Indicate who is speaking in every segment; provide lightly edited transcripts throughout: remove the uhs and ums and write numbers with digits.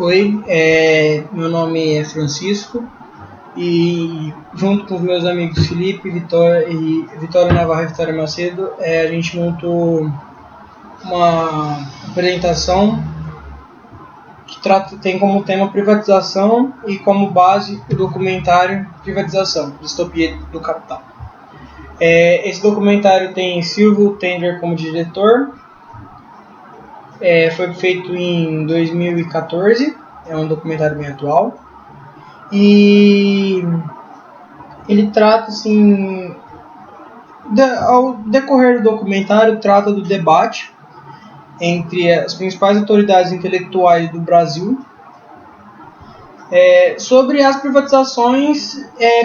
Speaker 1: Oi, meu nome é Francisco e junto com os meus amigos Felipe, Vitória Navarro e Vitória Macedo, a gente montou uma apresentação que tem como tema privatização e como base o documentário Privatização, Distopia do Capital. Esse documentário tem Silvio Tender como diretor. Foi feito em 2014, é um documentário bem atual. E ele trata, assim, ao decorrer do documentário, trata do debate entre as principais autoridades intelectuais do Brasil sobre as privatizações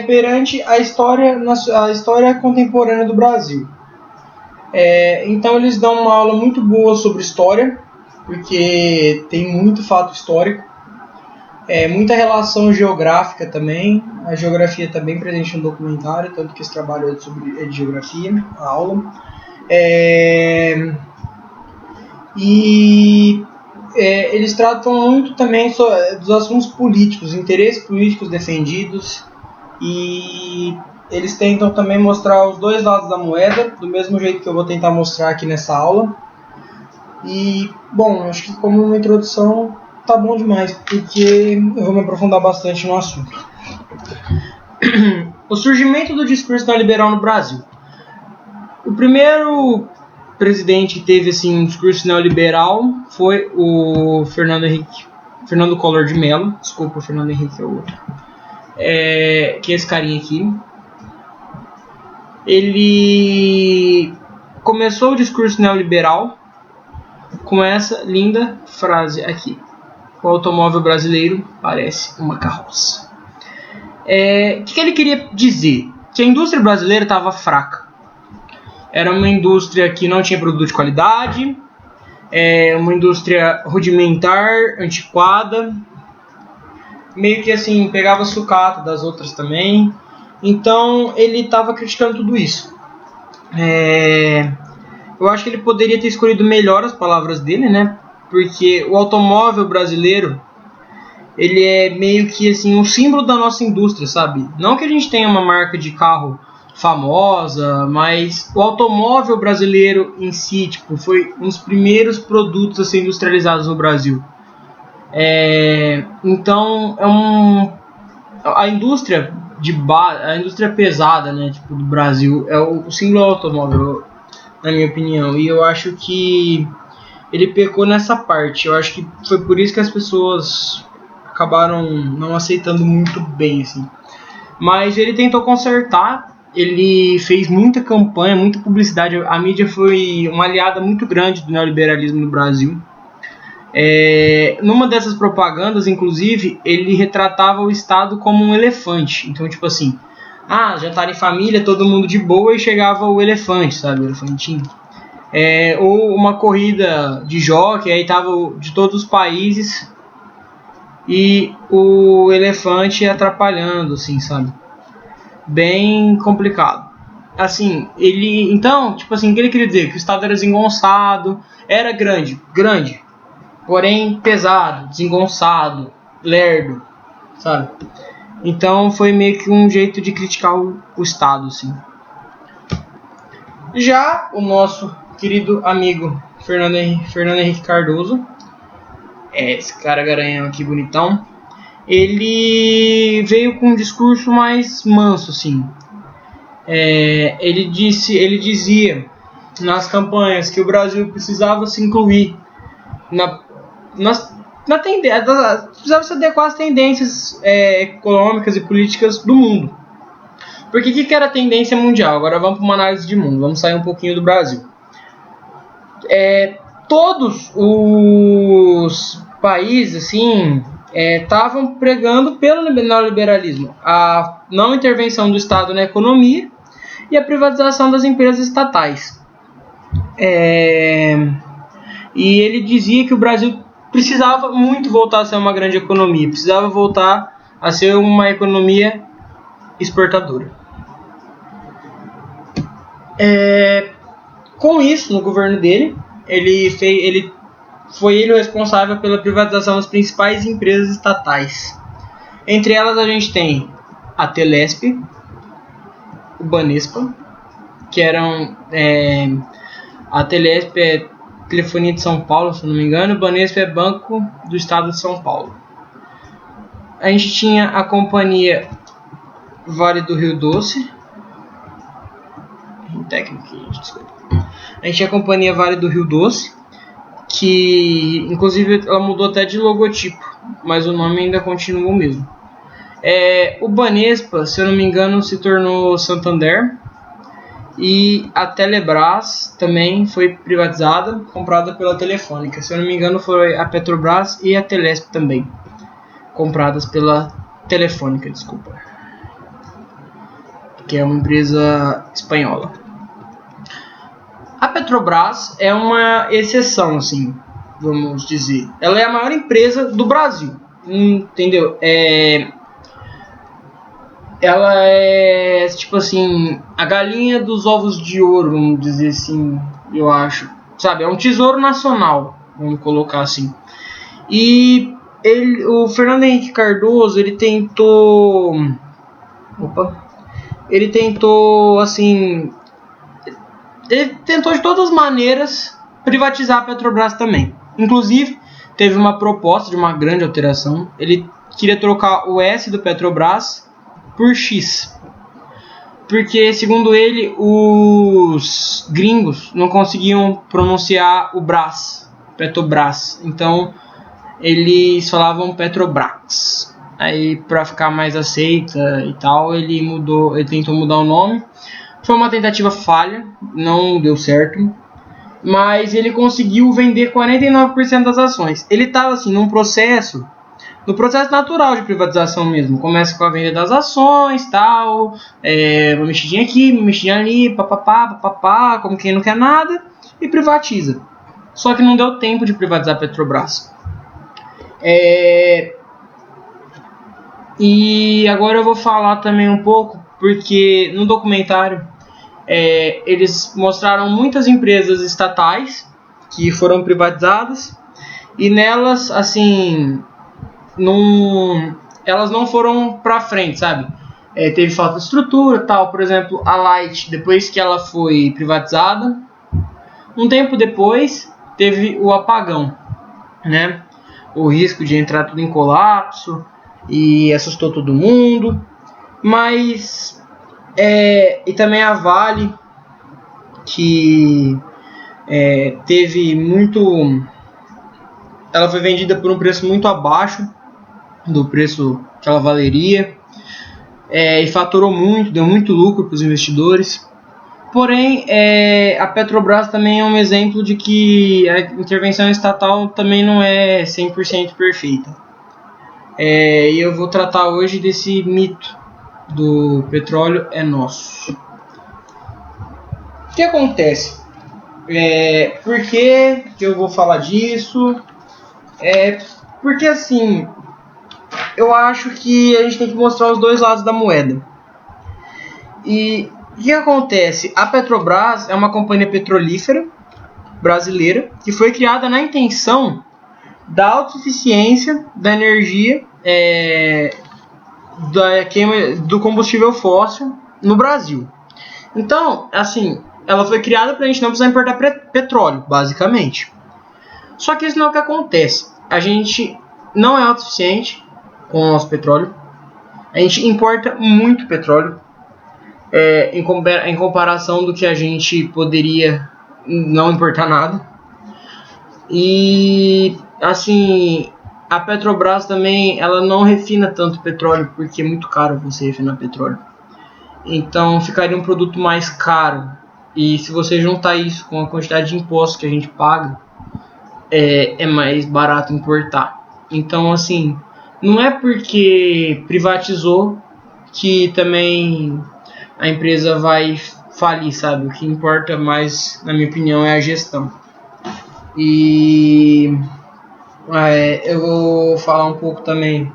Speaker 1: perante a história contemporânea do Brasil. Então eles dão uma aula muito boa sobre história, porque tem muito fato histórico, muita relação geográfica também. A geografia está bem presente no documentário, tanto que esse trabalho é sobre geografia, a aula. Eles tratam muito também dos assuntos políticos, interesses políticos defendidos, e eles tentam também mostrar os dois lados da moeda, do mesmo jeito que eu vou tentar mostrar aqui nessa aula. E, bom, acho que como uma introdução tá bom demais, porque eu vou me aprofundar bastante no assunto. O surgimento do discurso neoliberal no Brasil. O primeiro presidente que teve assim, um discurso neoliberal foi o Fernando Collor de Mello. Desculpa, o Fernando Henrique é o outro. Que é esse carinha aqui. Ele começou o discurso neoliberal com essa linda frase aqui: o automóvel brasileiro parece uma carroça. O que ele queria dizer? Que a indústria brasileira estava fraca. Era uma indústria que não tinha produto de qualidade, uma indústria rudimentar, antiquada, meio que assim, pegava sucata das outras também. Então ele estava criticando tudo isso. Eu acho que ele poderia ter escolhido melhor as palavras dele, né? Porque o automóvel brasileiro, ele é meio que assim um símbolo da nossa indústria, sabe? Não que a gente tenha uma marca de carro famosa, mas o automóvel brasileiro em si, tipo, foi um dos primeiros produtos a ser industrializados no Brasil. Então a indústria a indústria pesada, né, tipo, do Brasil é o símbolo do automóvel, na minha opinião, e eu acho que ele pecou nessa parte. Eu acho que foi por isso que as pessoas acabaram não aceitando muito bem, assim. Mas ele tentou consertar, ele fez muita campanha, muita publicidade. A mídia foi uma aliada muito grande do neoliberalismo no Brasil. Numa dessas propagandas, inclusive, ele retratava o Estado como um elefante. Então, tipo assim, jantar em família, todo mundo de boa, e chegava o elefante, sabe, o elefantinho. Ou uma corrida de jockey, aí tava de todos os países e o elefante atrapalhando, assim, sabe? Bem complicado. Assim, então, tipo assim, o que ele queria dizer? Que o Estado era desengonçado, era grande, porém pesado, desengonçado, lerdo, sabe? Então foi meio que um jeito de criticar o Estado, assim. Já o nosso querido amigo Fernando Henrique Cardoso, esse cara garanhão aqui bonitão, ele veio com um discurso mais manso, assim. Ele dizia nas campanhas que o Brasil precisava se incluir precisava se adequar às tendências econômicas e políticas do mundo. Porque o que era a tendência mundial? Agora vamos para uma análise de mundo, vamos sair um pouquinho do Brasil. Todos os países assim estavam pregando pelo neoliberalismo, a não intervenção do Estado na economia e a privatização das empresas estatais. E ele dizia que o Brasil precisava muito voltar a ser uma grande economia, precisava voltar a ser uma economia exportadora. Com isso, no governo dele, ele foi ele o responsável pela privatização das principais empresas estatais. Entre elas a gente tem a Telesp, o Banespa, que eram... a Telesp é Telefonia de São Paulo, se não me engano, o Banespa é Banco do Estado de São Paulo. A gente tinha a companhia Vale do Rio Doce, a gente tinha a companhia Vale do Rio Doce, que inclusive ela mudou até de logotipo, mas o nome ainda continua o mesmo. O Banespa, se eu não me engano, se tornou Santander, e a Telebrás também foi privatizada, comprada pela Telefônica. Se eu não me engano, foi a Petrobras e a Telesp também, compradas pela Telefônica, desculpa, que é uma empresa espanhola. A Petrobras é uma exceção, assim, vamos dizer. Ela é a maior empresa do Brasil, entendeu? Ela é, tipo assim, a galinha dos ovos de ouro, vamos dizer assim, eu acho. Sabe, é um tesouro nacional, vamos colocar assim. E o Fernando Henrique Cardoso, ele tentou, assim, ele tentou de todas as maneiras privatizar a Petrobras também. Inclusive, teve uma proposta de uma grande alteração. Ele queria trocar o S do Petrobras por X, porque segundo ele os gringos não conseguiam pronunciar o Brás, Petrobras, então eles falavam Petrobras. Aí para ficar mais aceita e tal, ele tentou mudar o nome. Foi uma tentativa falha, não deu certo, mas ele conseguiu vender 49% das ações. Ele estava assim no processo natural de privatização mesmo. Começa com a venda das ações, tal, uma mexidinha aqui, uma mexidinha ali, papapá, como quem não quer nada, e privatiza. Só que não deu tempo de privatizar a Petrobras. E agora eu vou falar também um pouco, porque no documentário eles mostraram muitas empresas estatais que foram privatizadas, e nelas, assim, elas não foram pra frente, sabe? Teve falta de estrutura, tal. Por exemplo, a Light, depois que ela foi privatizada, um tempo depois teve o apagão, né? O risco de entrar tudo em colapso e assustou todo mundo. Mas e também a Vale, que teve muito, ela foi vendida por um preço muito abaixo do preço que ela valeria, e faturou muito, deu muito lucro para os investidores. Porém, a Petrobras também é um exemplo de que a intervenção estatal também não é 100% perfeita. E eu vou tratar hoje desse mito do petróleo é nosso. O que acontece? Por que eu vou falar disso? Porque assim, eu acho que a gente tem que mostrar os dois lados da moeda. E o que acontece? A Petrobras é uma companhia petrolífera brasileira que foi criada na intenção da autossuficiência da energia do combustível fóssil no Brasil. Então, assim, ela foi criada para a gente não precisar importar petróleo, basicamente. Só que isso não é o que acontece. A gente não é autossuficiente com o nosso petróleo. A gente importa muito petróleo, em comparação do que a gente poderia não importar nada. E assim, a Petrobras também, ela não refina tanto petróleo, porque é muito caro você refinar petróleo. Então ficaria um produto mais caro. E se você juntar isso com a quantidade de impostos que a gente paga, é mais barato importar. Então, assim, não é porque privatizou que também a empresa vai falir, sabe? O que importa mais, na minha opinião, é a gestão. E eu vou falar um pouco também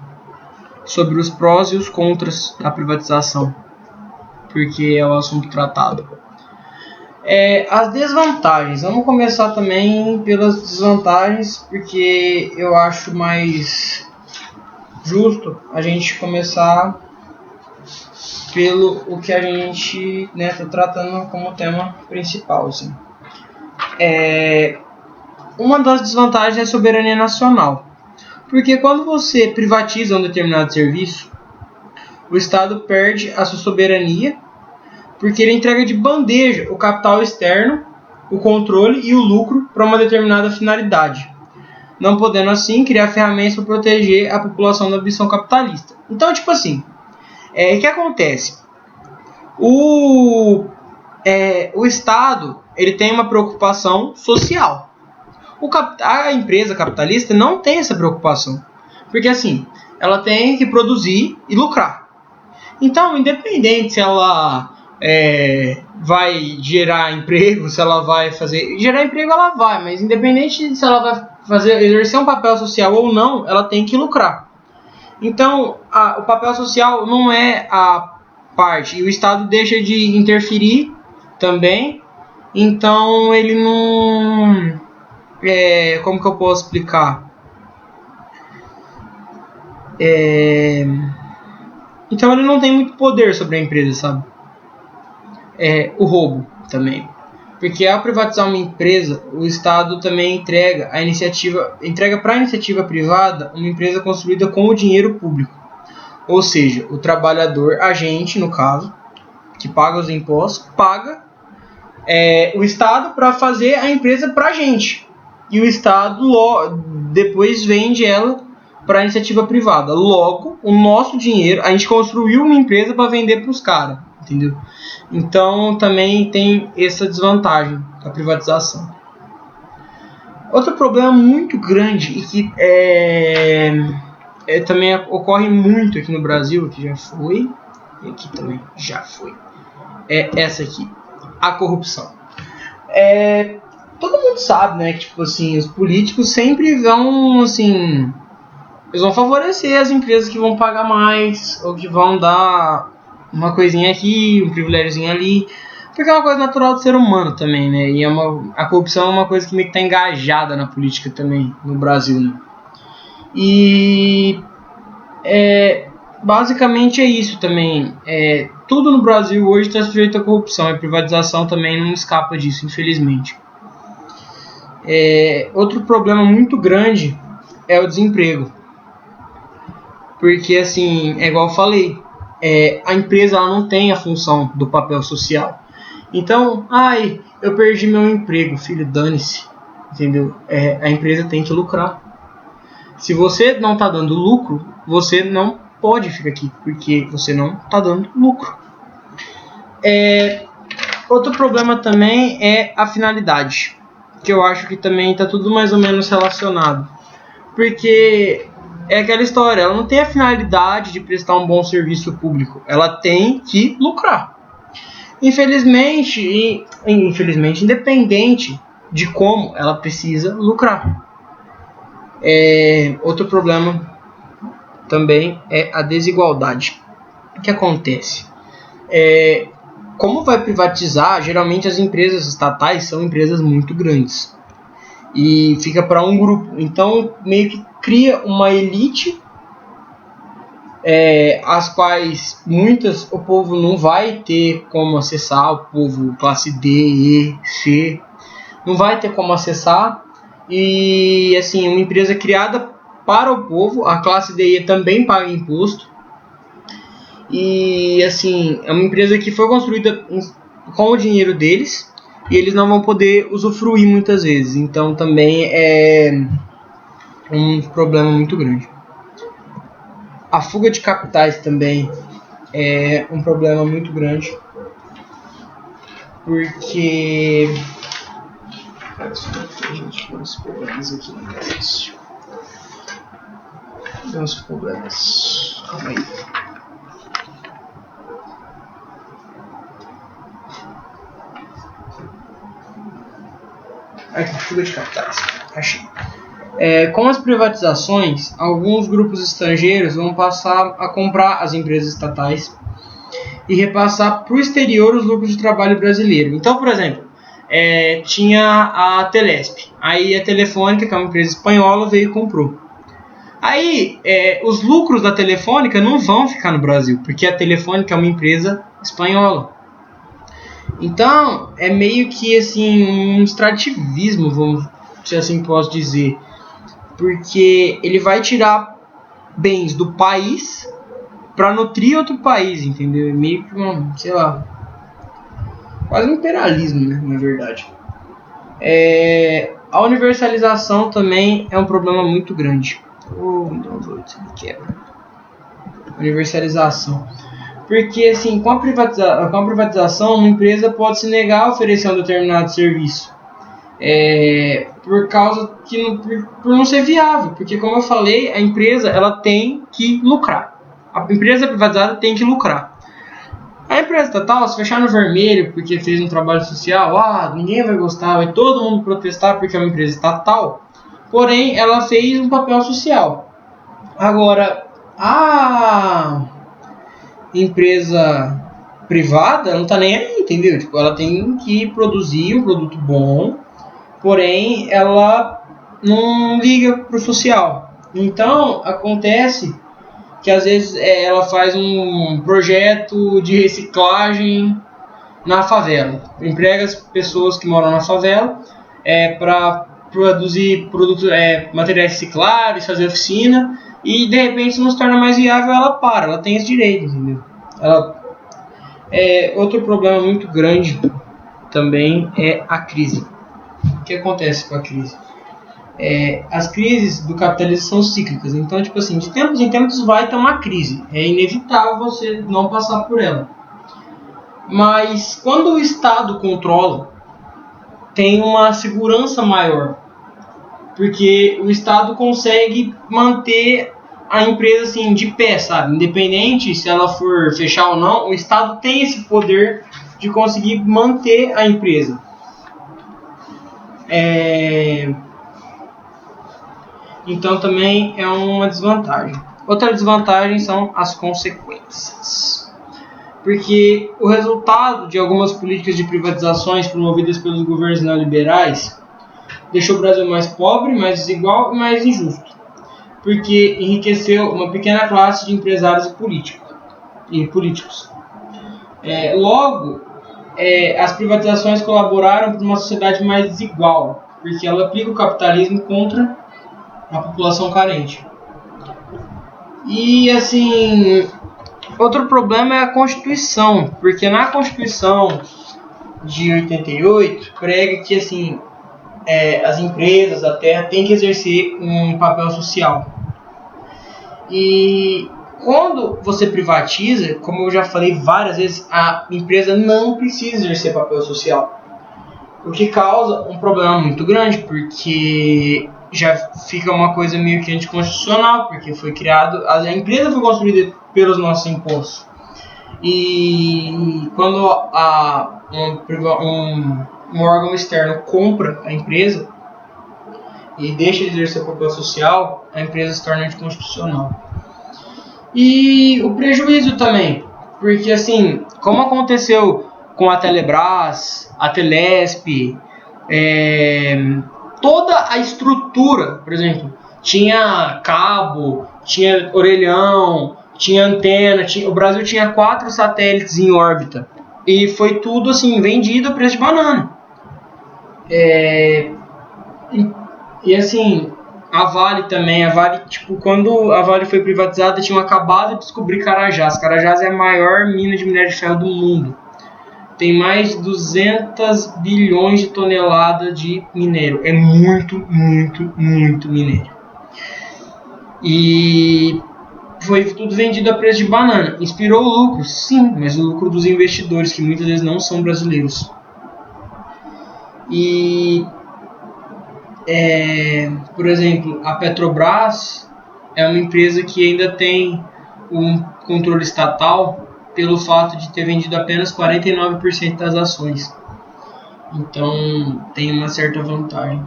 Speaker 1: sobre os prós e os contras da privatização, porque é o assunto tratado. As desvantagens. Vamos começar também pelas desvantagens, porque eu acho mais justo a gente começar pelo o que a gente está tratando como tema principal. Assim. Uma das desvantagens é a soberania nacional. Porque quando você privatiza um determinado serviço, o Estado perde a sua soberania, porque ele entrega de bandeja o capital externo, o controle e o lucro para uma determinada finalidade, não podendo assim criar ferramentas para proteger a população da ambição capitalista. Então, tipo assim, o que acontece? O Estado ele tem uma preocupação social. A empresa capitalista não tem essa preocupação, porque assim, ela tem que produzir e lucrar. Então, independente se ela vai gerar emprego, se ela vai fazer... Gerar emprego ela vai, mas independente se ela vai exercer um papel social ou não, ela tem que lucrar. Então, o papel social não é a parte, e o Estado deixa de interferir também, então ele não... como que eu posso explicar? Então ele não tem muito poder sobre a empresa, sabe? O roubo também. Porque ao privatizar uma empresa, o Estado também entrega para a iniciativa privada uma empresa construída com o dinheiro público. Ou seja, o trabalhador, a gente, no caso, que paga os impostos, paga o Estado para fazer a empresa para a gente. E o Estado depois vende ela para a iniciativa privada. Logo, o nosso dinheiro, a gente construiu uma empresa para vender para os caras, entendeu? Então também tem essa desvantagem da privatização. Outro problema muito grande e que também ocorre muito aqui no Brasil, que já foi, e aqui também já foi, essa aqui, a corrupção. Todo mundo sabe, né, que tipo assim, os políticos sempre vão, assim, eles vão favorecer as empresas que vão pagar mais, ou que vão dar uma coisinha aqui, um privilégiozinho ali, porque é uma coisa natural do ser humano também, né, e a corrupção é uma coisa que meio que tá engajada na política também, no Brasil, né, e basicamente é isso também, tudo no Brasil hoje está sujeito à corrupção, a privatização também não escapa disso, infelizmente. Outro problema muito grande é o desemprego, porque assim, igual eu falei, a empresa ela não tem a função do papel social. Então, eu perdi meu emprego, filho, dane-se, entendeu? A empresa tem que lucrar. Se você não está dando lucro, você não pode ficar aqui, porque você não está dando lucro. Outro problema também é a finalidade, que eu acho que também está tudo mais ou menos relacionado, porque é aquela história, ela não tem a finalidade de prestar um bom serviço público, ela tem que lucrar. Infelizmente, independente de como, ela precisa lucrar. Outro problema também é a desigualdade. O que acontece? Como vai privatizar, geralmente as empresas estatais são empresas muito grandes e fica para um grupo, então meio que cria uma elite, as quais muitas o povo não vai ter como acessar, o povo classe D, E, C não vai ter como acessar, e assim, uma empresa criada para o povo, a classe D e E também paga imposto. E assim, é uma empresa que foi construída com o dinheiro deles e eles não vão poder usufruir muitas vezes. Então também é um problema muito grande. A fuga de capitais também é um problema muito grande, porque gente, uns problemas aqui no negócio. Tem uns problemas. Calma aí. Aqui, fuga de capitais. Achei. Com as privatizações, alguns grupos estrangeiros vão passar a comprar as empresas estatais e repassar para o exterior os lucros de trabalho brasileiro. Então, por exemplo, tinha a Telesp. Aí a Telefônica, que é uma empresa espanhola, veio e comprou. Aí os lucros da Telefônica não vão ficar no Brasil, porque a Telefônica é uma empresa espanhola. Então é meio que assim um extrativismo, vamos, se assim posso dizer, porque ele vai tirar bens do país para nutrir outro país, entendeu? É meio que sei lá, quase um imperialismo, né, na verdade. A universalização também é um problema muito grande. Universalização. Porque assim, com a privatização, uma empresa pode se negar a oferecer um determinado serviço. Por causa que por não ser viável. Porque, como eu falei, a empresa ela tem que lucrar. A empresa privatizada tem que lucrar. A empresa estatal, se fechar no vermelho porque fez um trabalho social, ninguém vai gostar, vai todo mundo protestar porque é uma empresa estatal. Porém, ela fez um papel social. Agora, a empresa privada não está nem aí, entendeu? Tipo, ela tem que produzir um produto bom, porém, ela não liga para o social. Então, acontece que às vezes ela faz um projeto de reciclagem na favela. Emprega as pessoas que moram na favela para produzir produtos, materiais recicláveis, fazer oficina, e de repente se não se torna mais viável, ela tem esse direito, entendeu? Outro problema muito grande também é a crise. O que acontece com a crise? As crises do capitalismo são cíclicas, então tipo assim, de tempos em tempos vai ter uma crise, é inevitável você não passar por ela. Mas quando o Estado controla, tem uma segurança maior, porque o Estado consegue manter a empresa assim de pé, sabe? Independente se ela for fechar ou não, o Estado tem esse poder de conseguir manter a empresa. Então também é uma desvantagem. Outra desvantagem são as consequências. Porque o resultado de algumas políticas de privatizações promovidas pelos governos neoliberais deixou o Brasil mais pobre, mais desigual e mais injusto. Porque enriqueceu uma pequena classe de empresários e políticos. Logo, as privatizações colaboraram para uma sociedade mais desigual, porque ela aplica o capitalismo contra a população carente. E assim, outro problema é a Constituição, porque na Constituição de 88 prega que assim, as empresas, a terra têm que exercer um papel social. E quando você privatiza, como eu já falei várias vezes, a empresa não precisa exercer papel social, o que causa um problema muito grande, porque já fica uma coisa meio que anticonstitucional, porque foi criado, a empresa foi construída pelos nossos impostos. E quando um órgão externo compra a empresa e deixa de exercer papel social, a empresa se torna anticonstitucional. E o prejuízo também, porque assim, como aconteceu com a Telebrás, a Telesp, toda a estrutura, por exemplo, tinha cabo, tinha orelhão, tinha antena, o Brasil tinha 4 satélites em órbita, e foi tudo assim, vendido a preço de banana. E assim, a Vale também, tipo, quando a Vale foi privatizada, tinham acabado de descobrir Carajás. Carajás é a maior mina de minério de ferro do mundo. Tem mais de 200 bilhões de toneladas de minério. É muito, muito, muito minério. E foi tudo vendido a preço de banana. Inspirou lucro? Sim, mas o lucro dos investidores, que muitas vezes não são brasileiros. E, por exemplo, a Petrobras é uma empresa que ainda tem um controle estatal pelo fato de ter vendido apenas 49% das ações. Então tem uma certa vantagem.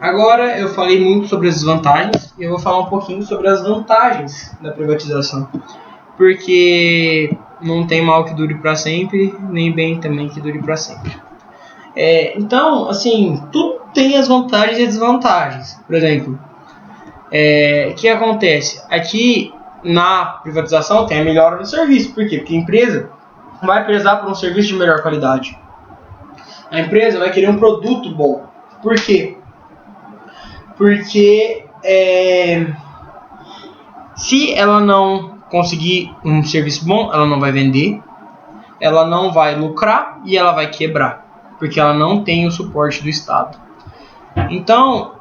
Speaker 1: Agora eu falei muito sobre as desvantagens e eu vou falar um pouquinho sobre as vantagens da privatização. Porque não tem mal que dure para sempre, nem bem também que dure para sempre. Então, assim, tudo tem as vantagens e desvantagens. Por exemplo, o que acontece? Aqui na privatização tem a melhora do serviço. Por quê? Porque a empresa vai prezar por um serviço de melhor qualidade. A empresa vai querer um produto bom. Por quê? Porque se ela não conseguir um serviço bom, ela não vai vender, ela não vai lucrar e ela vai quebrar, porque ela não tem o suporte do Estado. Então,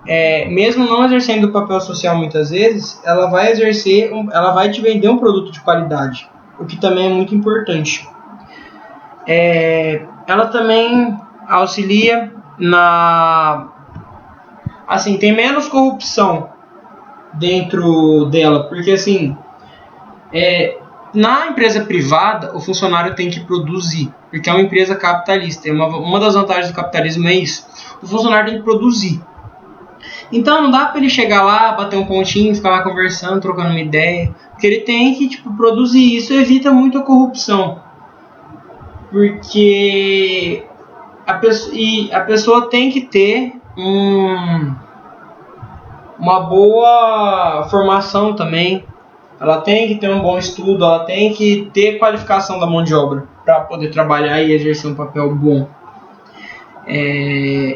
Speaker 1: mesmo não exercendo o papel social muitas vezes, ela vai te vender um produto de qualidade, o que também é muito importante. Ela também auxilia assim, tem menos corrupção dentro dela, porque assim, na empresa privada, o funcionário tem que produzir, porque é uma empresa capitalista. Uma das vantagens do capitalismo é isso. O funcionário tem que produzir. Então não dá para ele chegar lá, bater um pontinho, ficar lá conversando, trocando uma ideia, porque ele tem que produzir. Isso evita muito a corrupção, porque a pessoa tem que ter uma boa formação também. Ela tem que ter um bom estudo, ela tem que ter qualificação da mão de obra para poder trabalhar e exercer um papel bom.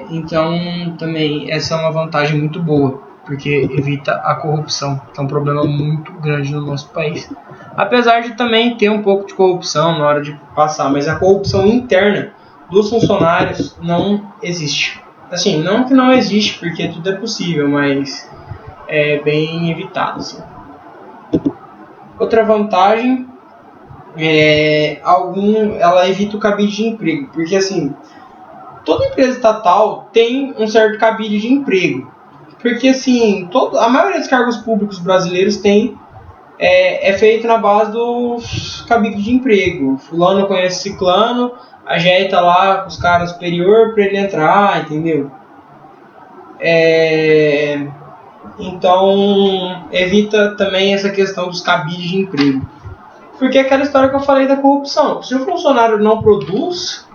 Speaker 1: Então, também, essa é uma vantagem muito boa, porque evita a corrupção, que é um problema muito grande no nosso país. Apesar de também ter um pouco de corrupção na hora de passar, mas a corrupção interna dos funcionários não existe. Assim, não que não existe, porque tudo é possível, mas é bem evitado, assim. Outra vantagem ela evita o cabide de emprego, porque assim, toda empresa estatal tem um certo cabide de emprego, porque assim, a maioria dos cargos públicos brasileiros é feito na base do cabide de emprego. Fulano conhece ciclano, ajeita lá com os caras superior para ele entrar, entendeu? Então, evita também essa questão dos cabides de emprego. Porque é aquela história que eu falei da corrupção. Se o funcionário não produz,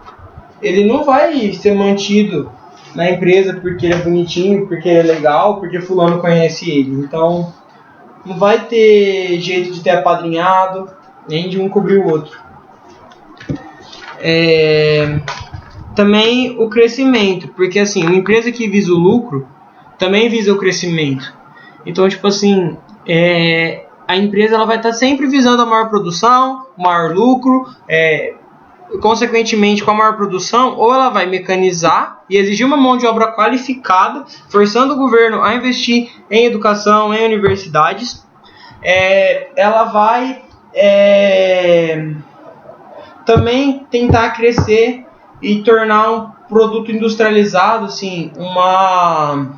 Speaker 1: ele não vai ser mantido na empresa porque ele é bonitinho, porque ele é legal, porque fulano conhece ele. Então, não vai ter jeito de ter apadrinhado, nem de um cobrir o outro. Também o crescimento, porque assim, uma empresa que visa o lucro também visa o crescimento. Então, tipo assim, a empresa ela vai estar sempre visando a maior produção, o maior lucro, consequentemente, com a maior produção, ou ela vai mecanizar e exigir uma mão de obra qualificada, forçando o governo a investir em educação, em universidades. Ela vai também tentar crescer e tornar um produto industrializado, assim, uma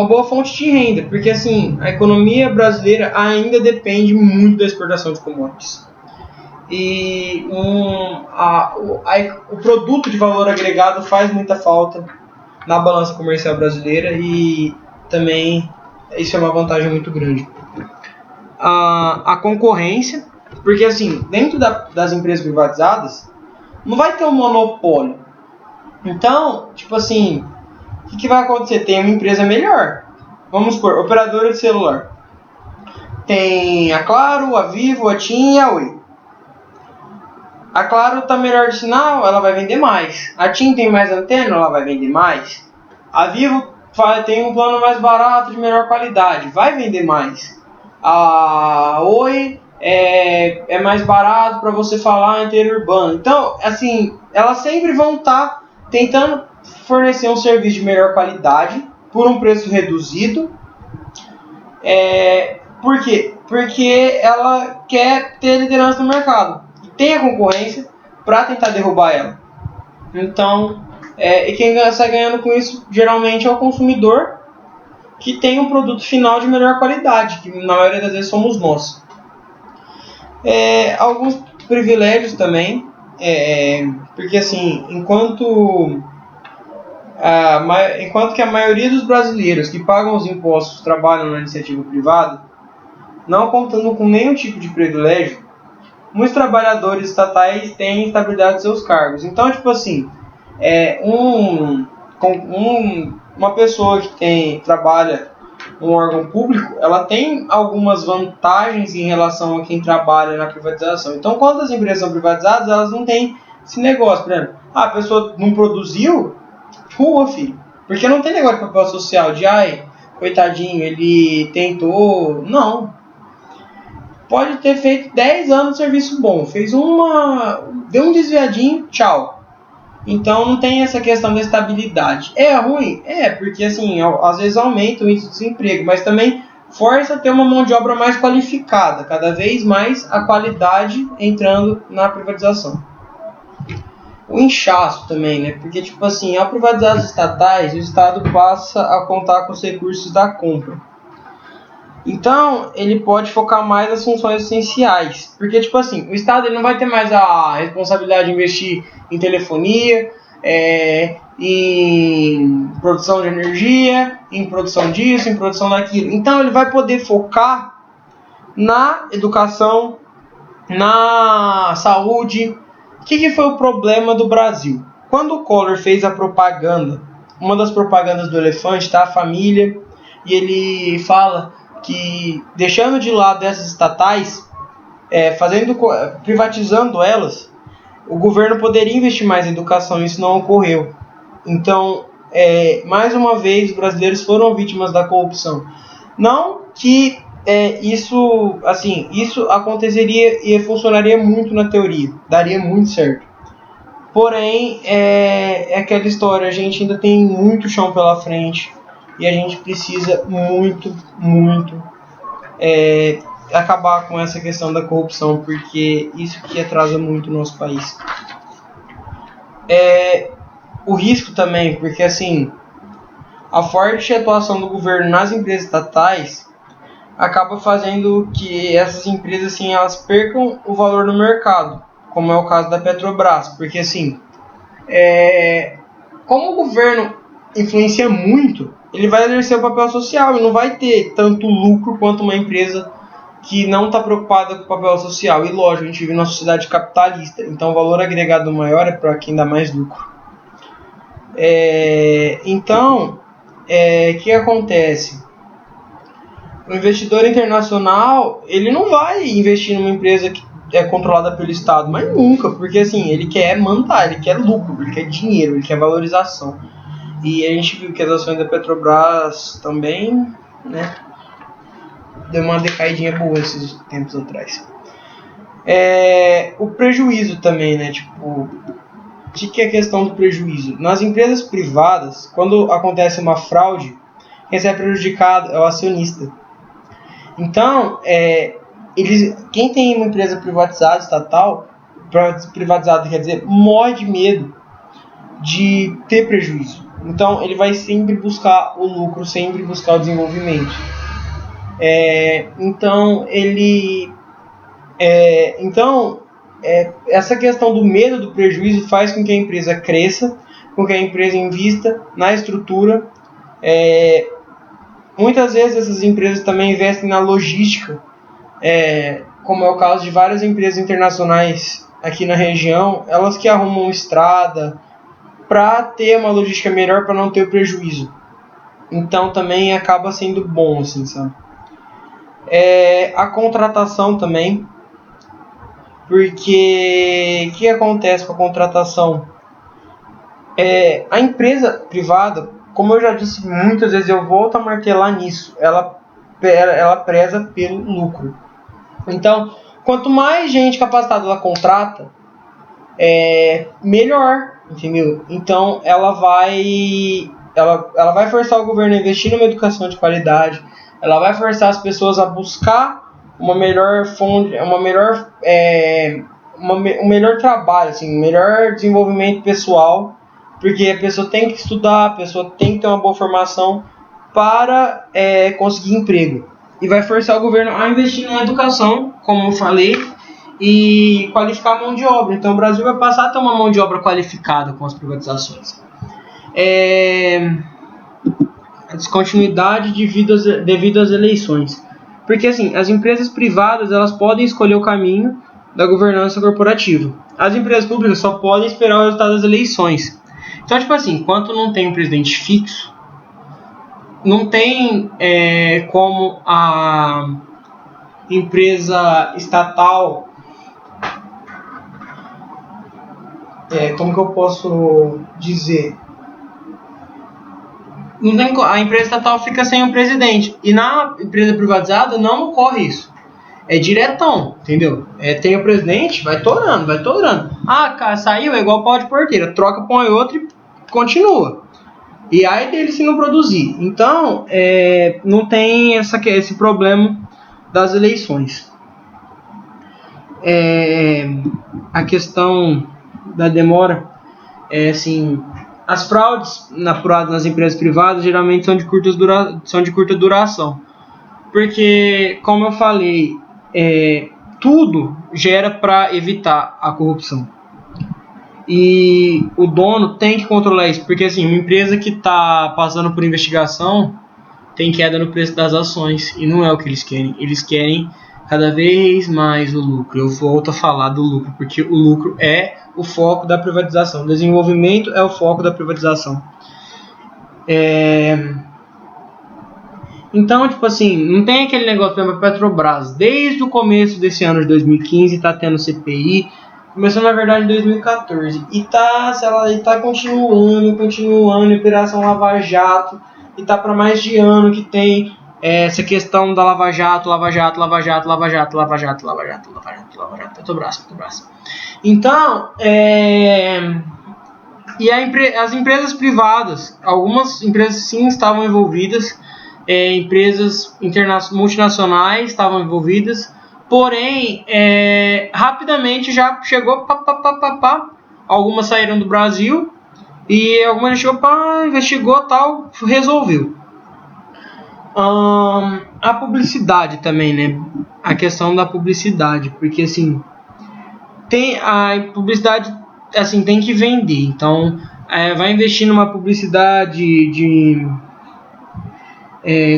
Speaker 1: boa fonte de renda, porque assim, a economia brasileira ainda depende muito da exportação de commodities. E o produto de valor agregado faz muita falta na balança comercial brasileira, e também isso é uma vantagem muito grande. A concorrência, porque assim, dentro das empresas privatizadas não vai ter um monopólio. Então, tipo assim, o que vai acontecer? Tem uma empresa melhor. Vamos supor, operadora de celular. Tem a Claro, a Vivo, a TIM e a Oi. A Claro está melhor de sinal, ela vai vender mais. A TIM tem mais antena, ela vai vender mais. A Vivo tem um plano mais barato, de melhor qualidade, vai vender mais. A Oi é mais barato para você falar interurbano. Então, assim, elas sempre vão estar tentando fornecer um serviço de melhor qualidade por um preço reduzido. Por quê? Porque ela quer ter liderança no mercado. E tem a concorrência para tentar derrubar ela. Então, e quem sai ganhando com isso geralmente é o consumidor, que tem um produto final de melhor qualidade, que na maioria das vezes somos nós. Alguns privilégios também, porque assim, enquanto que a maioria dos brasileiros que pagam os impostos trabalham na iniciativa privada, não contando com nenhum tipo de privilégio, muitos trabalhadores estatais têm estabilidade de seus cargos. Então, tipo assim, uma pessoa que trabalha num órgão público, ela tem algumas vantagens em relação a quem trabalha na privatização. Então, quando as empresas são privatizadas, elas não têm esse negócio. Por exemplo, a pessoa não produziu, rua, filho. Porque não tem negócio de papel social, de coitadinho, ele tentou. Não. Pode ter feito 10 anos de serviço bom, deu um desviadinho, tchau. Então não tem essa questão da estabilidade. É ruim? Porque assim, às vezes aumenta o índice de desemprego, mas também força a ter uma mão de obra mais qualificada, cada vez mais a qualidade entrando na privatização. O inchaço também, né? Porque, tipo assim, ao privatizar as estatais, o Estado passa a contar com os recursos da compra. Então, ele pode focar mais nas funções essenciais. Porque, tipo assim, o Estado ele não vai ter mais a responsabilidade de investir em telefonia, em produção de energia, em produção disso, em produção daquilo. Então, ele vai poder focar na educação, na saúde. O que foi o problema do Brasil? Quando o Collor fez a propaganda, uma das propagandas do elefante, tá? A família, e ele fala que deixando de lado essas estatais, privatizando elas, o governo poderia investir mais em educação, isso não ocorreu. Então, mais uma vez, os brasileiros foram vítimas da corrupção. Não que isso aconteceria e funcionaria muito na teoria, daria muito certo. Porém, é aquela história, a gente ainda tem muito chão pela frente e a gente precisa muito acabar com essa questão da corrupção, porque isso que atrasa muito o nosso país. O risco também, porque assim, a forte atuação do governo nas empresas estatais acaba fazendo que essas empresas assim, elas percam o valor no mercado, como é o caso da Petrobras, porque assim, como o governo influencia muito, ele vai exercer o papel social e não vai ter tanto lucro quanto uma empresa que não está preocupada com o papel social. E lógico, a gente vive numa sociedade capitalista, então o valor agregado maior é para quem dá mais lucro. Então, o que acontece? O investidor internacional, ele não vai investir numa empresa que é controlada pelo Estado, mas nunca, porque assim, ele quer mandar, ele quer lucro, ele quer dinheiro, ele quer valorização. E a gente viu que as ações da Petrobras também, né, deu uma decaidinha boa esses tempos atrás. O prejuízo também, né, tipo, o que é a questão do prejuízo? Nas empresas privadas, quando acontece uma fraude, quem sai prejudicado é o acionista. Então, quem tem uma empresa privatizada, estatal, privatizada quer dizer, morre de medo de ter prejuízo. Então, ele vai sempre buscar o lucro, sempre buscar o desenvolvimento. Essa questão do medo do prejuízo faz com que a empresa cresça, com que a empresa invista na estrutura. Muitas vezes essas empresas também investem na logística, como é o caso de várias empresas internacionais aqui na região, elas que arrumam estrada para ter uma logística melhor, para não ter o prejuízo. Então também acaba sendo bom, assim, sabe? A contratação também, porque o que acontece com a contratação? A empresa privada, como eu já disse muitas vezes, eu volto a martelar nisso, ela preza pelo lucro. Então, quanto mais gente capacitada ela contrata, melhor, entendeu? Então, ela vai forçar o governo a investir numa educação de qualidade, ela vai forçar as pessoas a buscar uma melhor fonte, um melhor trabalho, assim, um melhor desenvolvimento pessoal, porque a pessoa tem que estudar, a pessoa tem que ter uma boa formação para conseguir emprego. E vai forçar o governo a investir na educação, como eu falei, e qualificar a mão de obra. Então o Brasil vai passar a ter uma mão de obra qualificada com as privatizações. A descontinuidade devido às eleições. Porque assim, as empresas privadas elas podem escolher o caminho da governança corporativa. As empresas públicas só podem esperar o resultado das eleições. Então, tipo assim, enquanto não tem um presidente fixo, não tem como a empresa estatal, como que eu posso dizer? Não tem, a empresa estatal fica sem o presidente. E na empresa privatizada não ocorre isso. É diretão, entendeu? Tem o presidente, vai torando. Ah, cara, saiu, é igual pau de porteira. Troca, põe outro e continua. E aí dele se não produzir. Então, não tem esse problema das eleições. A questão da demora assim, as fraudes apuradas nas empresas privadas geralmente são de curta duração. Porque, como eu falei, tudo gera para evitar a corrupção. E o dono tem que controlar isso, porque assim, uma empresa que está passando por investigação tem queda no preço das ações, e não é o que eles querem. Eles querem cada vez mais o lucro. Eu volto a falar do lucro, porque o lucro é o foco da privatização. O desenvolvimento é o foco da privatização. Então, tipo assim, não tem aquele negócio, por exemplo, a Petrobras. Desde o começo desse ano de 2015 está tendo CPI. Começou, na verdade, em 2014. E tá continuando, Operação Lava Jato. E tá para mais de ano que tem essa questão da Lava Jato, Petrobras. Então, e as empresas privadas, algumas empresas sim estavam envolvidas, empresas multinacionais estavam envolvidas, porém, rapidamente já chegou, algumas saíram do Brasil, e algumas investigou, tal, resolveu. A publicidade também, né? A questão da publicidade, porque assim, a publicidade assim, tem que vender, então vai investir numa publicidade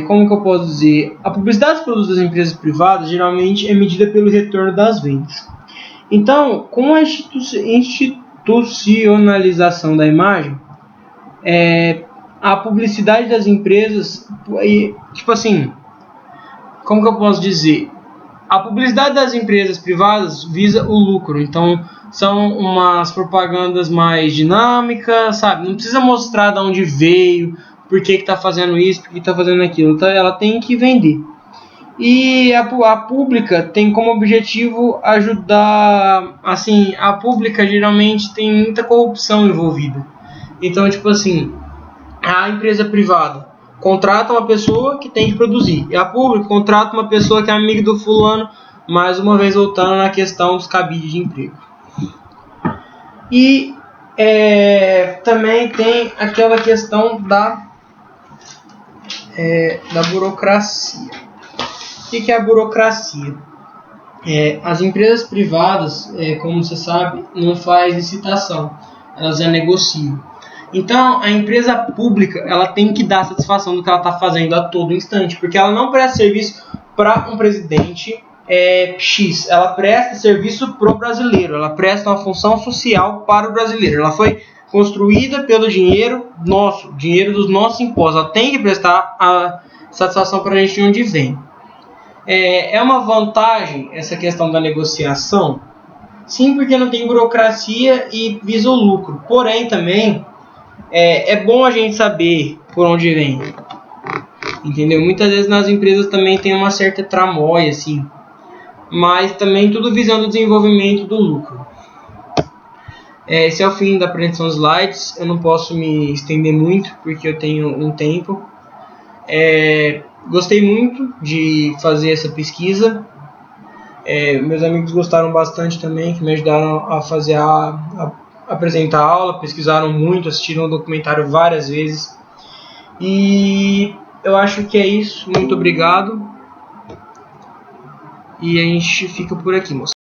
Speaker 1: como que eu posso dizer? A publicidade dos produtos das empresas privadas geralmente é medida pelo retorno das vendas. Então, com a institucionalização da imagem, a publicidade das empresas, tipo assim, como que eu posso dizer? A publicidade das empresas privadas visa o lucro, então são umas propagandas mais dinâmicas, sabe? Não precisa mostrar de onde veio, por que está fazendo isso, por que está fazendo aquilo, então, ela tem que vender. E a pública tem como objetivo ajudar, assim, a pública geralmente tem muita corrupção envolvida. Então, tipo assim, a empresa privada contrata uma pessoa que tem que produzir, e a pública contrata uma pessoa que é amiga do fulano, mais uma vez voltando na questão dos cabides de emprego. E também tem aquela questão da burocracia. O que é a burocracia? As empresas privadas, como você sabe, não faz licitação, elas negociam. Então, a empresa pública, ela tem que dar satisfação do que ela está fazendo a todo instante, porque ela não presta serviço para um presidente X, ela presta serviço para o brasileiro, ela presta uma função social para o brasileiro, ela foi construída pelo dinheiro nosso, dinheiro dos nossos impostos, ela tem que prestar a satisfação para a gente de onde vem. É uma vantagem essa questão da negociação? Sim, porque não tem burocracia e visa o lucro, porém também é bom a gente saber por onde vem, entendeu? Muitas vezes nas empresas também tem uma certa tramóia, assim, mas também tudo visando o desenvolvimento do lucro. Esse é o fim da apresentação dos slides. Eu não posso me estender muito porque eu tenho um tempo. Gostei muito de fazer essa pesquisa. Meus amigos gostaram bastante também, que me ajudaram a fazer apresentar a aula, pesquisaram muito, assistiram o documentário várias vezes. E eu acho que é isso. Muito obrigado. E a gente fica por aqui, moça.